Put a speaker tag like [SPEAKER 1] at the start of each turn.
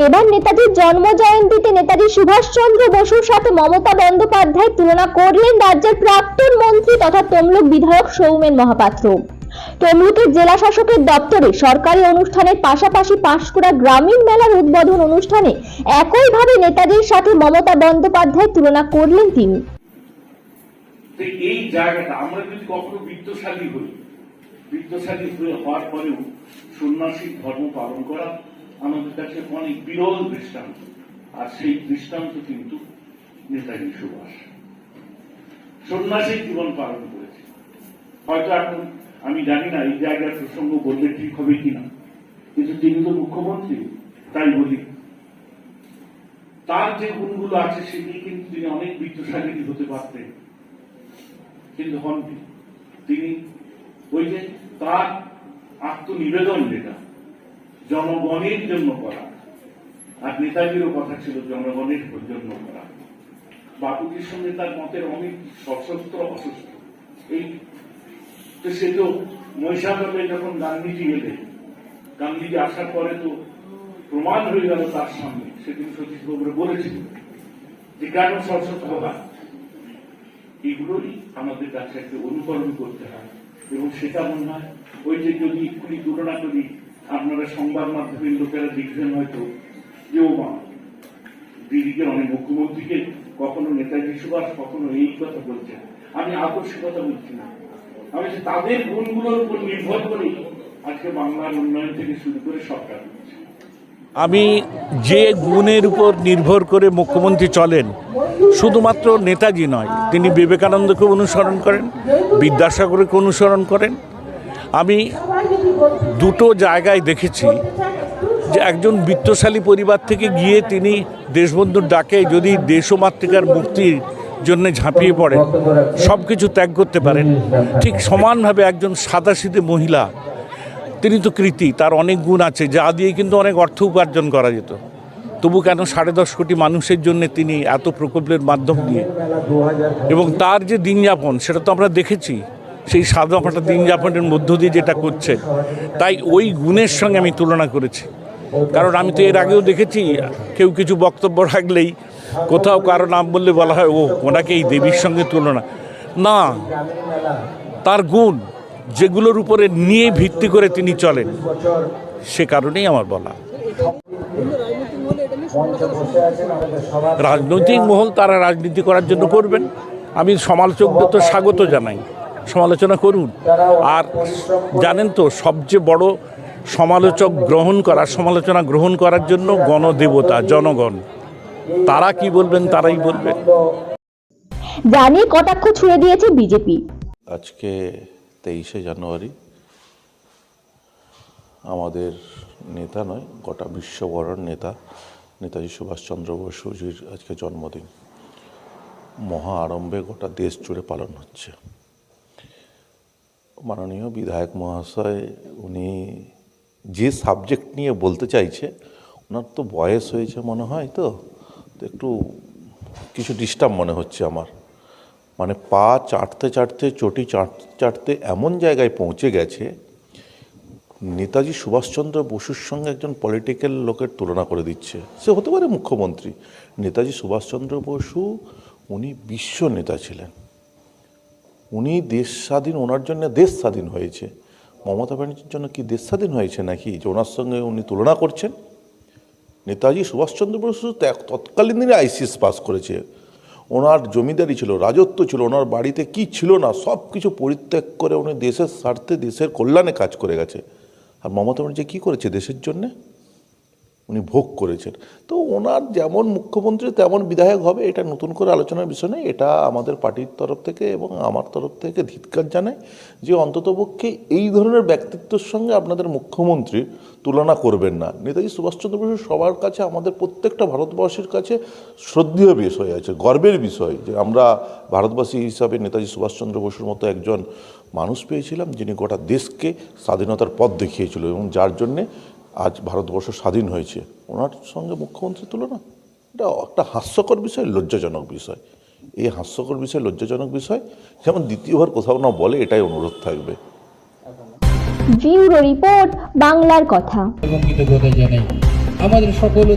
[SPEAKER 1] এবার নেতাজির জন্ম জয়ন্তীতে নেতাজি সুভাষচন্দ্র বসুর সাথে মমতা বন্দ্যোপাধ্যায় তুলনা করলেন রাজ্যের প্রাক্তন মন্ত্রী তথা তমলুক বিধায়ক সৌমেন মহাপাত্র। তমলুকের জেলা শাসকের দপ্তরে সরকারি অনুষ্ঠানের পাশাপাশি পাঁশকুড়া গ্রামীণ মেলার উদ্বোধন অনুষ্ঠানে একইভাবে নেতাজির সাথে মমতা বন্দ্যোপাধ্যায় তুলনা করলেন তিনি।
[SPEAKER 2] এই জায়গাটা আমরা যদি কখনো বিত্তশালী হওয়ার পরেও সন্ন্যাসী ধর্ম পালন করা আমাদের কাছে অনেক বিরল দৃষ্টান্ত, আর সেই দৃষ্টান্ত কিন্তু নেতাজি সুভাষ সন্ন্যাসী জীবন পালন করেছে। হয়তো এখন আমি জানি না এই জায়গার প্রসঙ্গ বললে ঠিক হবে কিনা, কিন্তু তিনি তো মুখ্যমন্ত্রী, তাই বলি তার যে গুণগুলো আছে সেগুলি কিন্তু তিনি অনেক বিত্তশালী হতে পারতেন, কিন্তু হননি। তিনি ওই যে তার আত্মনিবেদন যেটা জনগণের জন্য করা, আর নেতাজিরও কথা ছিল জনগণের জন্য করা। বাপুজির সঙ্গে তার মতের অনেক সশস্ত্র অসুস্থ। এই তো সে তো মহিষাদলে যখন গান্ধীজি এলেন, গান্ধীজি আসার পরে তো প্রমাণ হয়ে গেল তার সামনে, সেদিন সতীশ বাবুরা বলেছিল যে কেন সশস্ত্র হয়। এগুলোই আমাদের কাছে একটা অনুকরণ করতে হয়, এবং সেটা মনে হয় ওই যে যদি এক্ষুনি তুলনা করি, আপনারা সংবাদ মাধ্যমের লোকেরা দেখবেন হয়তো যে ও মা দিদিকে অনেক মুখ্যমন্ত্রীকে কখনো নেতাজি সুভাষ কখনো এই কথা বলছেন। আমি আকস্মিকতা বলছি না, আমি তাদের গুণগুলোর উপর নির্ভর করেই আজকে বাংলার উন্নয়ন থেকে শুরু করে সরকার।
[SPEAKER 3] আমি যে গুণের উপর নির্ভর করে মুখ্যমন্ত্রী চলেন, শুধুমাত্র নেতাজি নয়, তিনি বিবেকানন্দকে অনুসরণ করেন, বিদ্যাসাগরকে অনুসরণ করেন। আমি দুটো জায়গায় দেখেছি যে একজন বিত্তশালী পরিবার থেকে গিয়ে তিনি দেশবন্ধুর ডাকে যদি দেশমাতৃকার মুক্তির জন্য ঝাঁপিয়ে পড়েন, সব কিছু ত্যাগ করতে পারেন, ঠিক সমানভাবে একজন সাদাসিধে মহিলা, তিনি তো কৃতি, তার অনেক গুণ আছে যা দিয়ে কিন্তু অনেক অর্থ উপার্জন করা যেত। তবু কেন 10.5 কোটি মানুষের জন্য তিনি এত প্রকল্পের মাধ্যম দিয়ে, এবং তার যে দিনযাপন সেটা তো আমরা দেখেছি, সেই সাদামাটা দিনযাপনের মধ্য দিয়ে যেটা করছে, তাই ওই গুণের সঙ্গে আমি তুলনা করেছি। কারণ আমি তো এর আগেও দেখেছি কেউ কিছু বক্তব্য রাখলেই কোথাও কারো নাম বললে বলা হয় ও ওনাকে এই দেবীর সঙ্গে তুলনা না, তার গুণ যেগুলোর উপরে নিয়ে ভিত্তি করে তিনি চলেন, সে কারণেই আমার বলা। রাজনৈতিক মহল তারা রাজনীতি করার জন্য করবেন, আমি সমালোচকদের তো স্বাগত জানাই, সমালোচনা করুন। আর জানেন তো সবচেয়ে বড় সমালোচনা গ্রহণ করার জন্য গণদেবতা জনগণ, তারা কি বলবেন তারাই বলবেন।
[SPEAKER 1] জানিয়ে কটাক্ষ ছুড়ে দিয়েছে বিজেপি।
[SPEAKER 4] আজকে 23শে জানুয়ারি আমাদের নেতা নয়, গোটা বিশ্ববরণ নেতা নেতাজি সুভাষচন্দ্র বসুজির আজকে জন্মদিন মহা আড়ম্বরে গোটা দেশ জুড়ে পালন হচ্ছে। মাননীয় বিধায়ক মহাশয় উনি যে সাবজেক্ট নিয়ে বলতে চাইছে, ওনার তো বয়স হয়েছে মনে হয়, তো একটু কিছু ডিস্টার্ব মনে হচ্ছে আমার। মানে পা চাটতে চাটতে চটি চাটতে এমন জায়গায় পৌঁছে গেছে, নেতাজি সুভাষচন্দ্র বসুর সঙ্গে একজন পলিটিক্যাল লোকের তুলনা করে দিচ্ছে। সে হতে পারে মুখ্যমন্ত্রী, নেতাজি সুভাষচন্দ্র বসু উনি বিশ্ব নেতা ছিলেন, উনি দেশ স্বাধীন, ওনার জন্য দেশ স্বাধীন হয়েছে। মমতা ব্যানার্জির জন্য কি দেশ স্বাধীন হয়েছে নাকি যে ওনার সঙ্গে উনি তুলনা করছেন? নেতাজি সুভাষচন্দ্র বসু তৎকালীন দিনে আইসিএস পাস করেছে, ওনার জমিদারি ছিল, রাজত্ব ছিল, ওনার বাড়িতে কি ছিল না সব কিছু পরিত্যাগ করে উনি দেশের স্বার্থে দেশের কল্যাণে কাজ করে গেছে। আর মমতা ব্যানার্জি কী করেছে দেশের জন্যে? উনি ভোগ করেছেন। তো ওনার যেমন মুখ্যমন্ত্রী তেমন বিধায়ক হবে, এটা নতুন করে আলোচনার বিষয় নয়। এটা আমাদের পার্টির তরফ থেকে এবং আমার তরফ থেকে ধিক্কার জানাই যে অন্ততপক্ষে এই ধরনের ব্যক্তিত্বের সঙ্গে আপনাদের মুখ্যমন্ত্রী তুলনা করবেন না। নেতাজি সুভাষচন্দ্র বসু সবার কাছে, আমাদের প্রত্যেকটা ভারতবাসীর কাছে শ্রদ্ধেয় বিষয় আছে, গর্বের বিষয় যে আমরা ভারতবাসী হিসাবে নেতাজি সুভাষচন্দ্র বসুর মতো একজন মানুষ পেয়েছিলাম যিনি গোটা দেশকে স্বাধীনতার পথ দেখিয়েছিল, এবং যার জন্যে আজ ভারতবর্ষ স্বাধীন হয়েছে। ওনার সঙ্গে মুখ্যমন্ত্রীর তুলনা এটা একটা হাস্যকর বিষয়, লজ্জাজনক বিষয়। এই হাস্যকর বিষয়, লজ্জাজনক বিষয় যেমন দ্বিতীয়বার কোথাও না বলে, এটাই অনুরোধ থাকবে।
[SPEAKER 1] ব্যুরো রিপোর্ট, বাংলার কথা।
[SPEAKER 5] আমাদের সকল